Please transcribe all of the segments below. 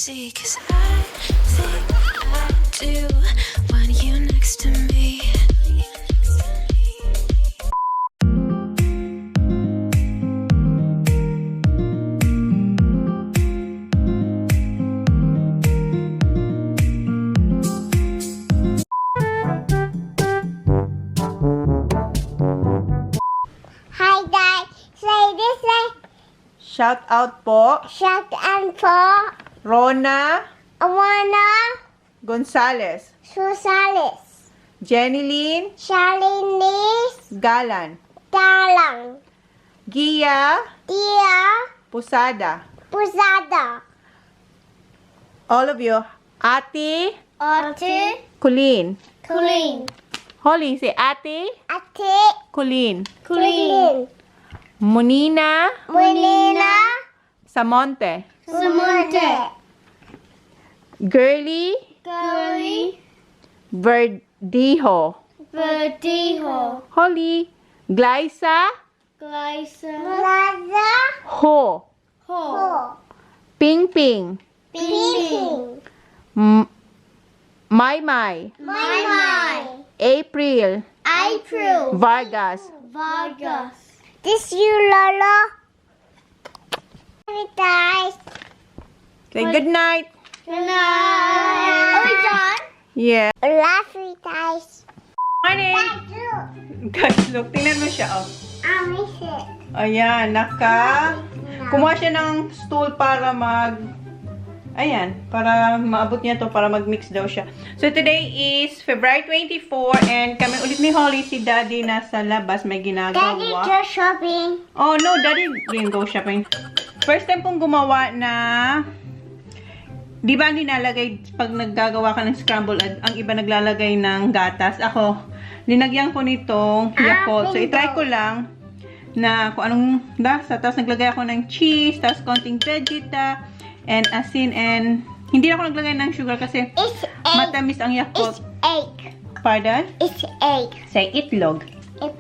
see, 'cause I think I do want you next to me. Hi guys, say this way. Shout out po, Shout out for Rona Awana Gonzalez, Susales, Jenilyn Shalinis, Galan, Dalang, Gia Tia, Pusada. Pusada, All of you, Ate Ate, Kulin. Kulin, Holly, say Ate Ate, Kulin. Kulin, Munina Mulina, Samonte. Sumonte, Girly Gully, Verdijo. Verdijo, Holly Glyza Glyza, Plaza, Ho. Ho, Ping Ping. Ping, Mai Mai. My, April April, Vargas. Vargas. This you, Lolo. Guys. Say good night. Good night. Are we done? Yeah. Love you guys. Morning. Guys, look, tingnan mo siya, oh. I miss it. Ayan, kumuha siya ng stool para para maabot niya to, para mag-mix daw siya. So, today is February 24, and kami ulit ni Holly, si Daddy nasa labas, may ginagawa. Daddy just shopping. Oh, no, Daddy didn't go shopping. First time kong gumawa na, di ba nilalagay, pag naggagawa ka ng scrambled egg, ang iba naglalagay ng gatas. Ako, linagyan ko nitong Yakult. So, itry ko lang na kung anong lasa. Tapos naglagay ako ng cheese, tapos konting vegeta, and asin, and hindi ako naglagay ng sugar kasi It's egg. matamis ang Yakult. It's egg. Pardon? It's egg. Say itlog. It's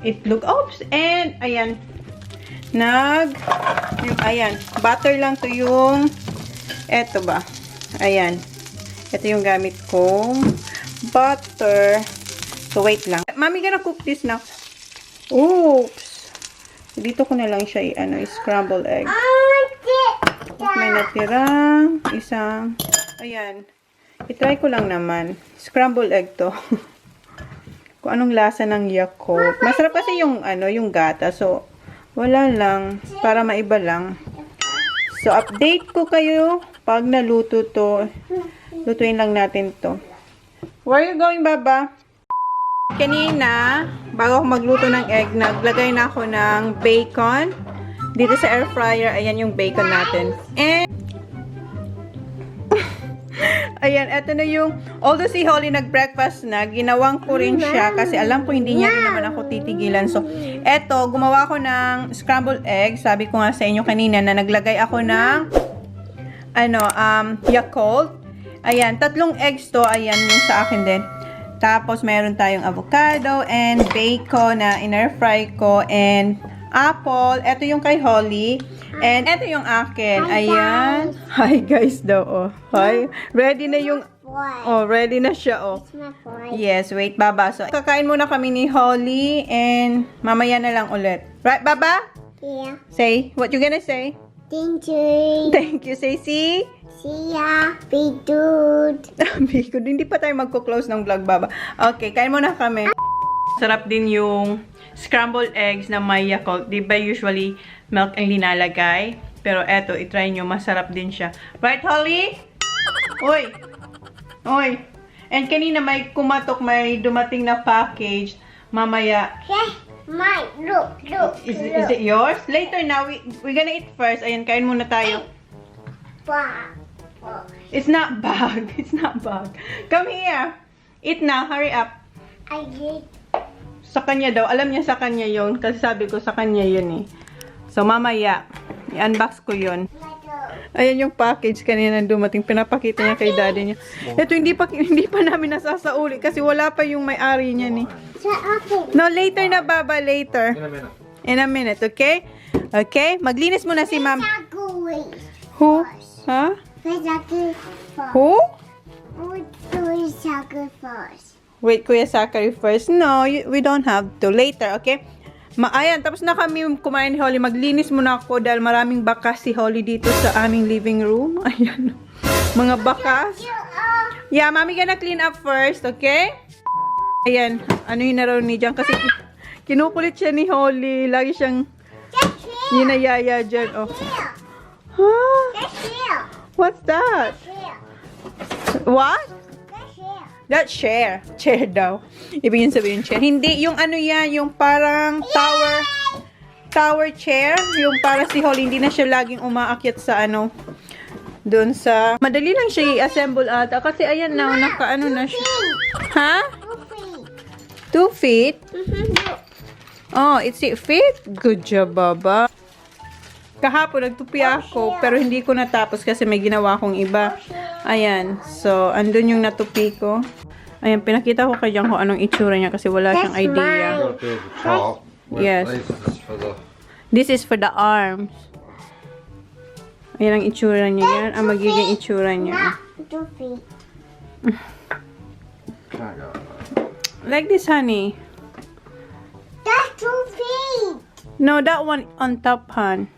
Itlog. Oops! And, ayan. Ayan. Butter lang to yung, eto ba? Ayan. Ito yung gamit kong butter. So, wait lang. Mommy gonna cook this now. Oops! Dito ko na lang siya scramble egg. May natirang isang, ayan. I-try ko lang naman. Scramble egg to. Kung anong lasa ng Yakult. Masarap kasi yung, yung gata. So, wala lang. Para maiba lang. So, update ko kayo pag naluto to. Lutuin lang natin to. Where are you going, Baba? Kanina, bago ako magluto ng egg, naglagay na ako ng bacon. Dito sa air fryer, ayan yung bacon natin. And, ayan, eto na yung, although si Holly nag-breakfast na, ginawang ko rin siya kasi alam ko hindi niya rin naman ako titigilan. So, eto, gumawa ako ng scrambled egg. Sabi ko nga sa inyo kanina na naglagay ako ng, Yakult. Ayan, 3 eggs to. Ayan, yung sa akin din. Tapos, meron tayong avocado and bacon na in-air fry ko and apple. Ito yung kay Holly. And ito yung akin. Ayan. Hi guys daw, oh. Hi. Ready na yung, oh, ready na siya, oh. Yes, wait, Baba. So, kakain muna kami ni Holly and mamaya na lang ulit. Right, Baba? Yeah. Say, what you gonna say? Thank you. Thank you. Say, see? See ya. Be good. Biko, hindi pa tayo magko-close ng vlog, Baba. Okay, kain muna kami. Sarap din yung scrambled eggs na may Yakult. Di ba usually milk ang linalagay? Pero eto, itry nyo. Masarap din siya. Right, Holly? Uy! Uy! And kanina may kumatok, may dumating na package. Mamaya. Okay. Mine. Look. Is it yours? Later now. We're gonna eat first. Ayan, kain muna tayo. It's not bag. It's not bag. Come here. Eat now. Hurry up. I did. Sa kanya daw. Alam niya sa kanya yun. Kasi sabi ko sa kanya yun eh. So, mamaya. I-unbox ko yun. Ayan yung package kanina dumating. Pinapakita niya kay daddy niya. Ito, hindi pa namin nasasauli. Kasi wala pa yung may-ari niya ni. No, later na, Baba. Later. In a minute, okay? Okay? Maglinis muna si ma'am. Who? Huh? Who? We'll do soccer first. Wait, Kuya Zachary first. No, we don't have to. Later, okay? Ayan, tapos na kami kumain ni Holly. Maglinis muna ako dahil maraming bakas si Holly dito sa aming living room. Ayan. Mga bakas. Yeah, Mami gonna clean up first, okay? Ayan. Ano yun na raw ni Jan? Kasi kinukulit siya ni Holly. Lagi siyang yinayaya dyan. Oh. Huh? What's that? What? That chair. Chair daw. Ibig yun sabihin chair. Hindi, yung ano yan, yung parang tower chair. Yung para si Holly, hindi na siya laging umaakyat sa ano, doon sa, madali lang siya i-assemble ata. Kasi ayan na, naka-ano na siya. Ha? 2 feet? Oh, it's 8 feet? Good job, Baba. Kahapon, nagtupi ako, pero hindi ko natapos kasi may ginawa akong iba. Ayan. So, andun yung natupi ko. Ayan, pinakita ko kay Jan kung anong itsura niya kasi wala siyang idea. Yes. This is for the arms. Ayan ang itsura niya yan. Ang magiging itsura niya. 2 feet. Like this, honey. That's 2 feet. No, that one on top, hon.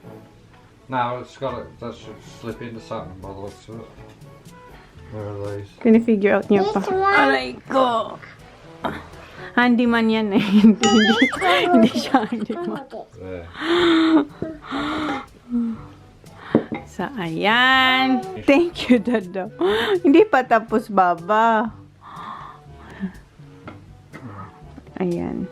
No, it's got it. That should slip into something by the looks of it. Where are these? Can you figure out niya pa? This one. Aray ko. Handyman yan eh. Hindi siya handyman. There. So, ayan. Thank you, Dado. Hindi pa tapos, Baba. Ayan.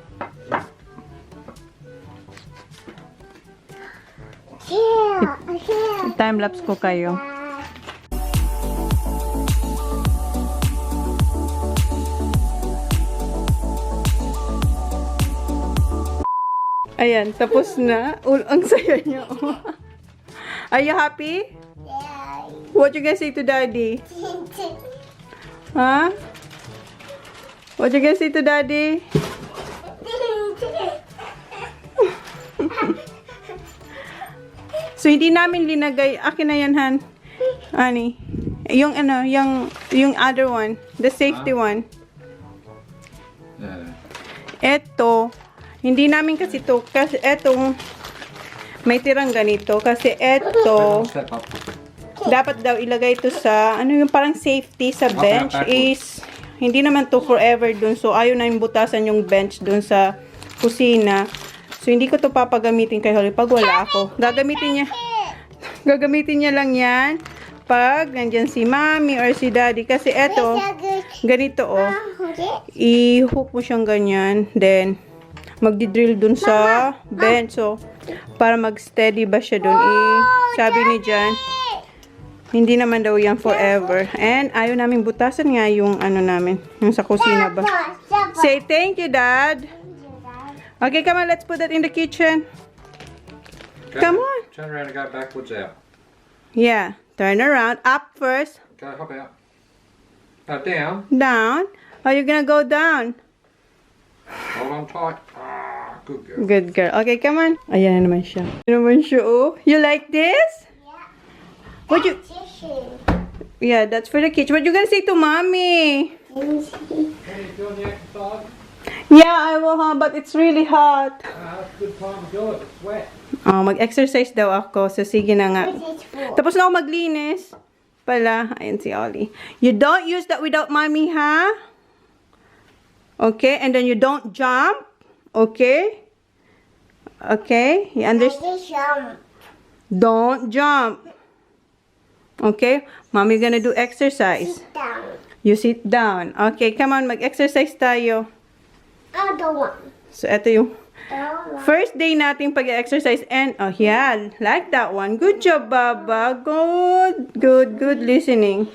Time-lapse ko kayo. Ayan, tapos na. Ang saya niya. Are you happy? Yeah. What you gonna say to Daddy? Huh? What you gonna say to Daddy? So, hindi namin linagay. Akin na yan, Han. Ani. Yung ano, yung other one. The safety one. Yeah. Eto. Hindi namin kasi to. Kasi etong may tirang ganito. Kasi eto. Step up. Dapat daw ilagay ito sa, ano yung parang safety sa bench is, hindi naman to forever dun. So, ayaw na yung butasan yung bench dun sa kusina. So, hindi ko to papagamitin kay Holly pag wala ako. Gagamitin niya lang yan pag nandyan si Mommy or si Daddy. Kasi eto, ganito oh. I-hook mo siyang ganyan. Then, magdi-drill dun sa bench. So, para mag-steady ba siya dun. Sabi ni Jan, hindi naman daw yan forever. And, ayaw namin butasan nga yung ano namin. Yung sa kusina ba. Say thank you, Dad. Okay, come on. Let's put that in the kitchen. Come on. Turn around and go backwards out. Yeah. Turn around. Up first. Go, hop out. Down. Down. Oh, you're gonna go down. Hold on tight. Ah, good girl. Good girl. Okay, come on. Ayan na naman siya. Ayan naman siya, oh. You like this? What you... Yeah, that's for the kitchen. What you gonna say to Mommy? Are you doing the exercise? Yeah, I will, huh? But it's really hot. That's a good time to do it. It's wet. Oh, mag-exercise daw ako. So, sige na nga. Tapos na ako maglinis. Pala. Ayan si Ollie. You don't use that without Mommy, ha? Okay? And then you don't jump. Okay? Okay? You understand? Don't jump. Okay? Mommy gonna do exercise. You sit down. Okay, come on. Mag-exercise tayo. So, ito yung first day nating pag-exercise. And, oh, yeah. Like that one. Good job, Baba. Good. Good, good listening.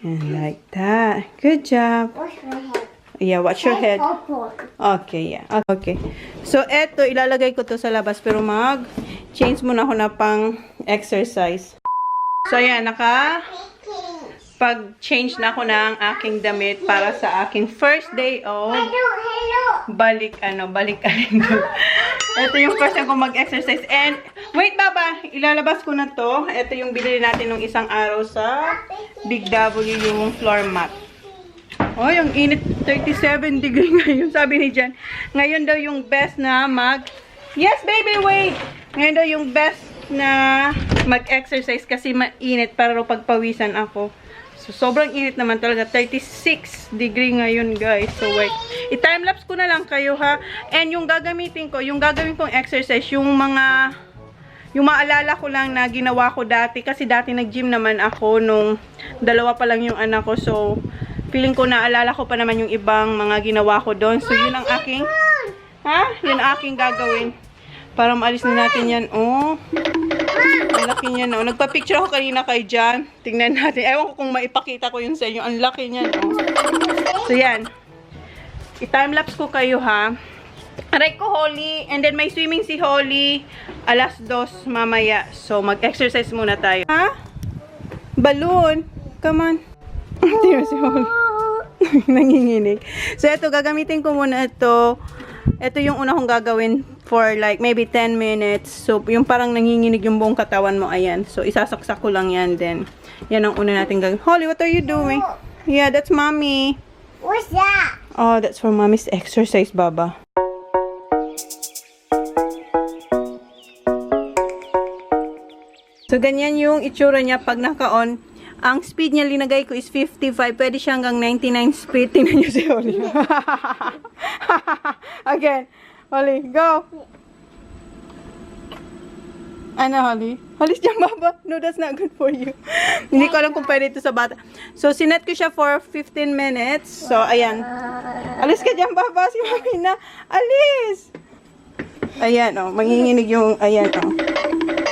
And like that. Good job. Yeah, watch your head. Okay, yeah. Okay. So, eto, ilalagay ko to sa labas. Pero mag-change muna ako na pang exercise. So, ayan, pag-change na ako ng aking damit para sa aking first day of Balik Alindog. Ito yung first time ko mag-exercise. And, wait baba, ilalabas ko na to. Ito yung binili natin nung isang araw sa Big W, yung floor mat. Oh, yung init, 37 degree ngayon. Sabi ni Jan, ngayon daw yung best na yes baby, wait! Ngayon daw yung best na mag-exercise kasi mainit para raw pagpawisan ako. So, sobrang init naman talaga. 36 degree ngayon, guys. So, wait. I-timelapse ko na lang kayo, ha? And yung gagawin kong exercise, yung maalala ko lang na ginawa ko dati. Kasi dati nag-gym naman ako nung dalawa pa lang yung anak ko. So, feeling ko naalala ko pa naman yung ibang mga ginawa ko doon. So, yun ang aking, yun ang aking gagawin. Para maalis na natin yan. Oh. Ang laki niya, no? Nagpa-picture ako kanina kay Jan. Tingnan natin. Ewan ko kung maipakita ko yun sa inyo. Ang laki niya, no? So, yan. I-timelapse ko kayo, ha? Aray ko, Holly. And then, may swimming si Holly. 2:00 mamaya. So, mag-exercise muna tayo. Ha? Balloon. Come on. Tingnan si Holly. Nanginginig. So, ito, gagamitin ko muna ito. Ito yung una kong gagawin for like maybe 10 minutes. So, yung parang nanginginig yung buong katawan mo. Ayan. So, isasaksak ko lang yan. Then, yan ang una natin gagawin. Holly, what are you doing? Yeah, that's mommy. What's that? Oh, that's for mommy's exercise, Baba. So, ganyan yung itsura niya pag naka-on. Ang speed niya linagay ko is 55. Pwede siya hanggang 99 speed. Tingnan niyo si Holly. Again. Holly, go. Ano, Holly? Holly, dyan, Baba. No, that's not good for you. Hindi ko alam kung pwede ito sa bata. So, sinet ko siya for 15 minutes. So, ayan. Alis ka dyan, Baba. Si Mami na. Alis! Ayan, oh. Manginginig yung, ayan, oh.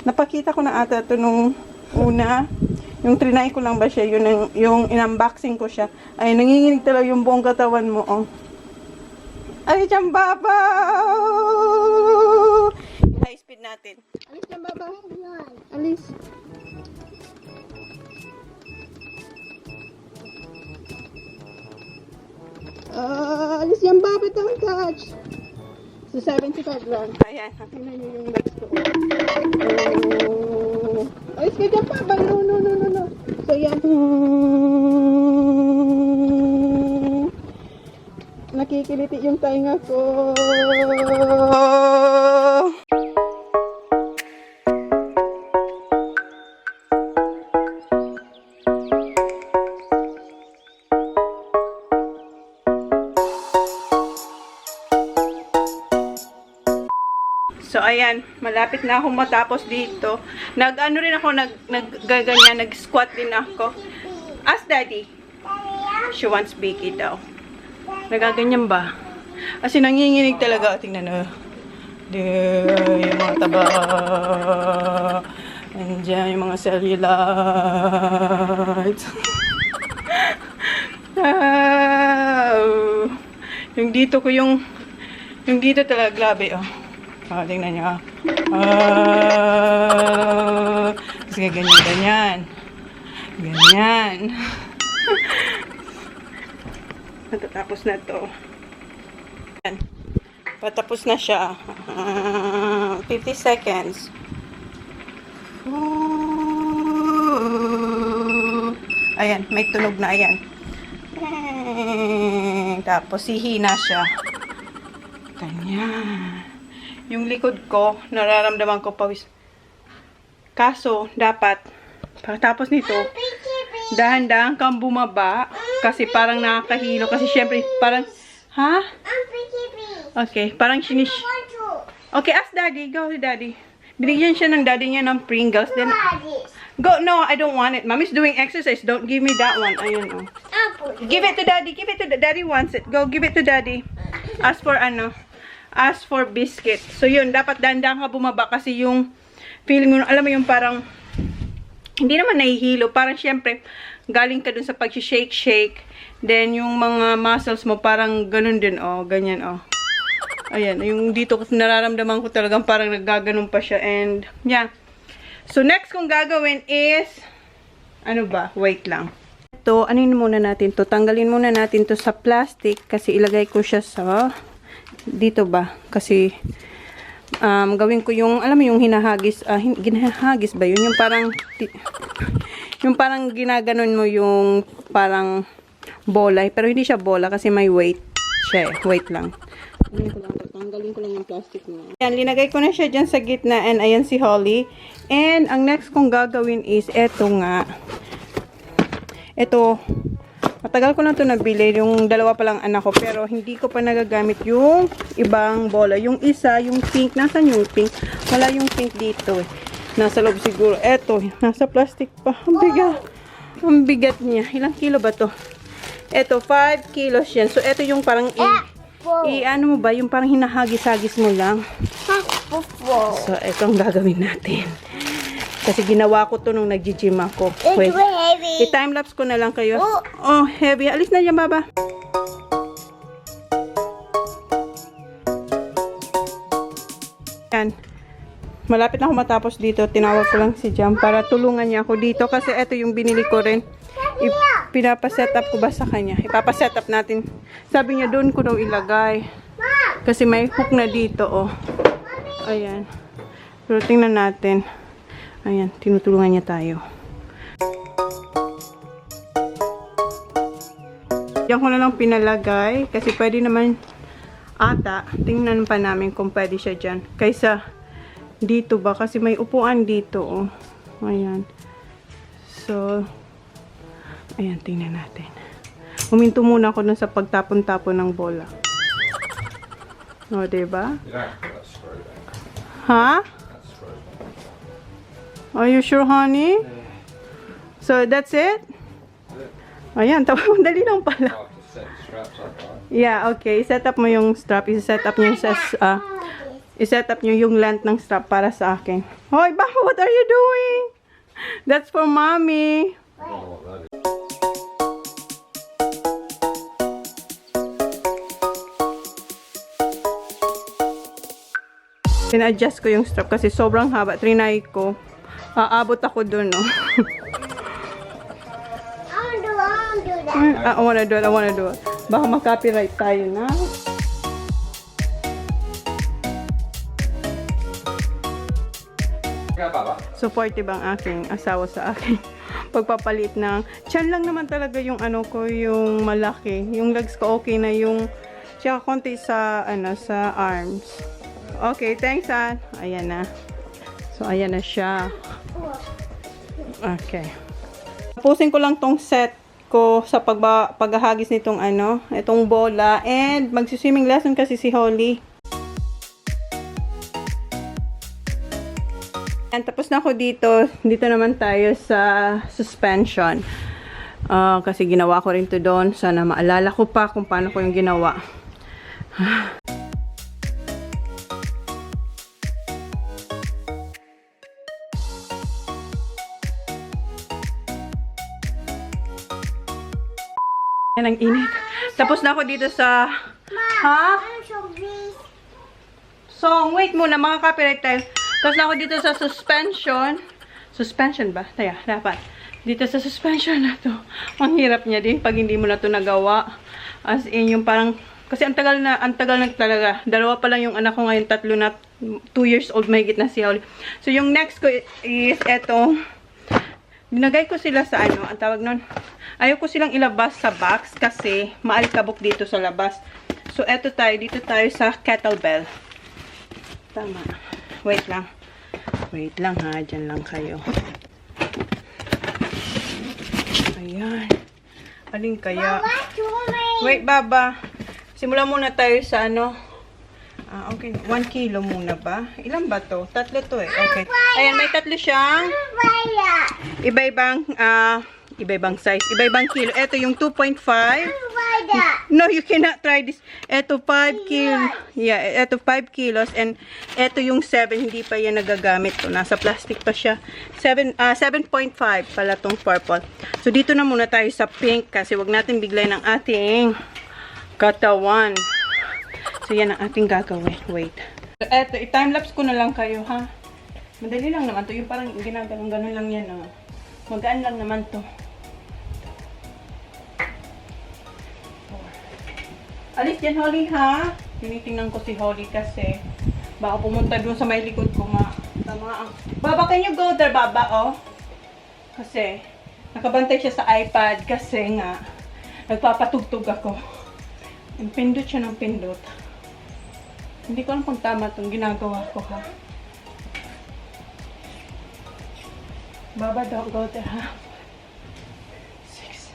Napakita ko na ata ito nung una. Yung trinay ko lang ba siya, yung in-unboxing ko siya. Ay, nanginginig talaga yung buong katawan mo, oh. Ay, dyan, Baba! High speed natin. Alis dyan, Baba. Alis. Alis dyan, Baba. Don't touch. So, 75 lang. Ayan, tingnan nyo yung legs ko. Oh. Alis ka dyan, Baba. No. So, yan. Nakikiliti yung tainga ko. So, ayan. Malapit na akong matapos dito. Nag-ano rin ako, nag-gaganyan, nag-squat din ako. Ask Daddy. She wants biggie daw. Nagaganyan ba? Kasi nanginginig talaga. Tingnan na. Yung mga taba. Nandiyan yung mga cellulite. Yung dito ko yung dito talaga grabe, oh. Tingnan nyo. Kasi ganyan. Natatapos na to. Ayan. Patapos na siya. 50 seconds. Ayan, may tunog na. Ayan. Tapos hihina siya. Ganyan. Yung likod ko, nararamdaman ko pawis. Kaso, dapat, pagkatapos nito, dahan-dahan kang bumaba. Kasi parang nakakahilo. Kasi syempre, parang, ha? Okay, parang sinish. Okay, ask Daddy. Go to Daddy. Binigyan siya ng daddy niya ng Pringles. Then, go. No, I don't want it. Mommy's doing exercise. Don't give me that one. Ayun, oh. Give it to Daddy. Give it to Daddy wants it. Go, give it to Daddy. Ask for ano? Ask for biscuit. So, yun. Dapat dahan-dahan ka bumaba. Kasi yung feeling mo, alam mo yung parang, hindi naman nahihilo. Parang, syempre, galing ka dun sa pag-shake. Then, yung mga muscles mo, parang ganun din, oh. Ganyan, oh. Ayan. Yung dito, nararamdaman ko talagang parang naggaganon pa siya. And, yeah. So, next kong gagawin is, ano ba? Wait lang. Ito, anin muna natin to. Tanggalin muna natin to sa plastic kasi ilagay ko siya sa Dito ba? Kasi, gawin ko yung, alam mo yung hinahagis, ginahagis ba yun? Yung parang ginaganon mo yung parang bola. Pero hindi siya bola kasi may weight siya. Weight lang. Tanggalin ko lang yung plastic niya. Ayan, linagay ko na siya dyan sa gitna. And ayan si Holly. And ang next kong gagawin is eto nga. Ito. Matagal ko na ito nabili. Yung dalawa pa lang anak ko. Pero hindi ko pa nagagamit yung ibang bola. Yung isa, yung pink. Nasaan yung pink? Wala yung pink dito eh. Nasa loob siguro. Eto, nasa plastic pa. Ang bigat. Ang bigat niya. Ilang kilo ba to? Eto, 5 kilos yan. So, eto yung parang ano mo ba? Yung parang hinahagis-hagis mo lang. So, eto ang gagawin natin. Kasi ginawa ko to nung nag-gym ako. Wait. I-timelapse ko na lang kayo. Oh, heavy. Alis na dyan, baba. Yan. Malapit na ako matapos dito. Tinawag ko lang si Jam para tulungan niya ako dito. Kasi ito yung binili ko rin. Pinapaset up ko ba sa kanya? Ipapaset up natin. Sabi niya doon ko daw ilagay. Kasi may hook na dito, oh. Ayan. Pero tingnan natin. Ayan, tinutulungan niya tayo. Diyan ko na lang pinalagay. Kasi pwede naman ata. Tingnan pa namin kung pwede siya dyan. Kaysa dito ba? Kasi may upuan dito, oh. Ayan. So, ayan, tingnan natin. Huminto muna ako dun sa pagtapon-tapon ng bola. O, diba? Ha? Are you sure, honey? So, that's it? Ayan, dali lang pala. Yeah, okay. Set up mo yung strap. I-set up niyo sa i-set up niyo yung length ng strap para sa akin. Hoy, ba, what are you doing? That's for mommy. Pina-adjust ko yung strap kasi sobrang haba. Trinay ko. Aabot ako dun, no? I wanna do it. Baka ma-copyright tayo na. Supportive ang aking asawa sa akin. Pagpapalit ng tiyan lang naman talaga yung ano ko, yung malaki. Yung legs ko okay na, yung tsaka konti sa sa arms. Okay, thanks, Ann. Ayan na. So ayan na siya. Okay. Tapusin ko lang tong set ko sa paghahagis nitong itong bola, and magsi-swimming lesson kasi si Holly. And tapos na ako dito. Dito naman tayo sa suspension. Kasi ginawa ko rin to doon. Sana maalala ko pa kung paano ko yung ginawa. Yan ang init. Tapos na ako dito sa... So, wait muna. Makaka-copyright tayo. Tapos na ako dito sa suspension. Suspension ba? Taya, dapat. Dito sa suspension na to. Ang hirap niya din pag hindi mo na to nagawa. As in, yung parang... Kasi ang tagal na talaga. Dalawa pa lang yung anak ko ngayon. 3 na, 2 years old, mahigit na si Holly. So, yung next ko is eto. Dinagay ko sila sa ang tawag nun. Ayaw ko silang ilabas sa box kasi maalikabok dito sa labas. So, eto tayo. Dito tayo sa kettlebell. Tama. Wait lang. Wait lang ha. Diyan lang kayo. Ayan. Alin kaya? Wait, Baba. Simulan muna tayo sa okay. 1 kilo muna ba? Ilan ba to? 3 to eh. Okay. Ayan, may 3 siyang iba-ibang size. Iba-ibang kilo. Ito yung 2.5. No, you cannot try this. Ito 5 kilo. Yeah, ito 5 kilos. And ito yung 7. Hindi pa yan nagagamit to. Nasa plastic pa siya. 7.5 pala tong purple. So, dito na muna tayo sa pink. Kasi wag natin biglay ng ating katawan. So, yan ang ating gagawin. Wait. So, eto, i-timelapse ko na lang kayo, ha? Madali lang naman to. Yung parang ginaganon-ganon lang yan, oh. Magaan lang naman to. Alis dyan, Holly, ha? Tinitingnan ko si Holly kasi baka pumunta dun sa may likod ko nga. Tama ang... Baba, can you go there, Baba, oh? Kasi, nakabantay siya sa iPad kasi nga, nagpapatugtog ako. Pindot siya ng pindot. Hindi ko alam kung tama itong ginagawa ko, ha? Baba, don't go there, ha? 6.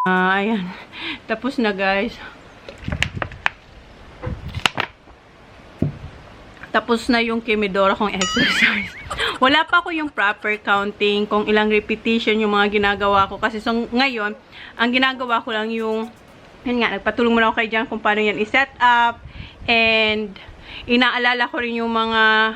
Ayan. Tapos na, guys. Tapos na yung kimidora kong exercise. Wala pa ako yung proper counting kung ilang repetition yung mga ginagawa ko. Kasi so, ngayon, ang ginagawa ko lang yung, yun nga, nagpatulong mo lang ako kay Jan kung paano yan i-set up. And, inaalala ko rin yung mga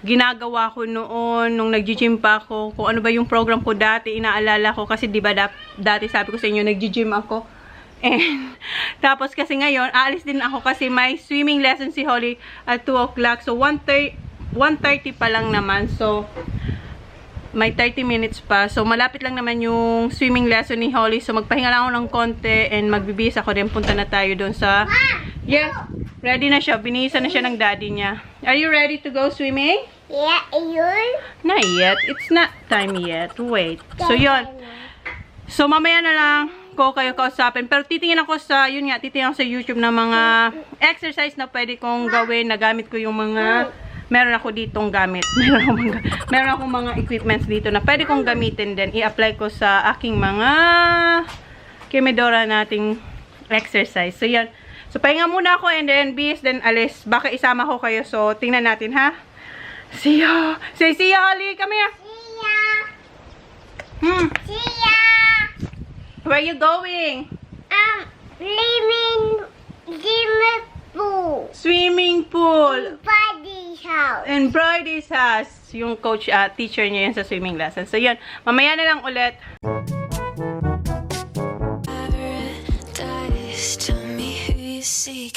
ginagawa ko noon, nung nag-gym pa ako. Kung ano ba yung program ko dati, inaalala ko. Kasi diba dati sabi ko sa inyo, nag-gym ako. And, tapos kasi ngayon, aalis din ako kasi may swimming lesson si Holly at 2 o'clock. So, 1:30 pa lang naman. So, may 30 minutes pa. So, malapit lang naman yung swimming lesson ni Holly. So, magpahinga lang ako ng konti and magbibihis ako din. Punta na tayo doon sa... Yes, ready na siya. Binihisa na siya ng daddy niya. Are you ready to go swimming? Yeah, yun. Not yet. It's not time yet. Wait. So, yun. So, mamaya na lang ko kayo kausapin. Pero titingin ako sa, yun nga, titingin ako sa YouTube na mga exercise na pwede kong gawin. Nagamit ko yung mga, meron ako ditong gamit. Meron akong mga equipments dito na pwede kong gamitin din. I-apply ko sa aking mga kimidora nating exercise. So, yan. So, pahinga muna ako and then bis, then alis. Baka isama ko kayo. So, tingnan natin, ha? See ya! Say, see ya, Holly! Come here! See ya! See ya! Where are you going? Living swimming pool. Swimming pool. Buddy's house. And Brody's house. Yung coach, teacher niya yan sa swimming lesson. So, yun. Mamaya na lang ulit.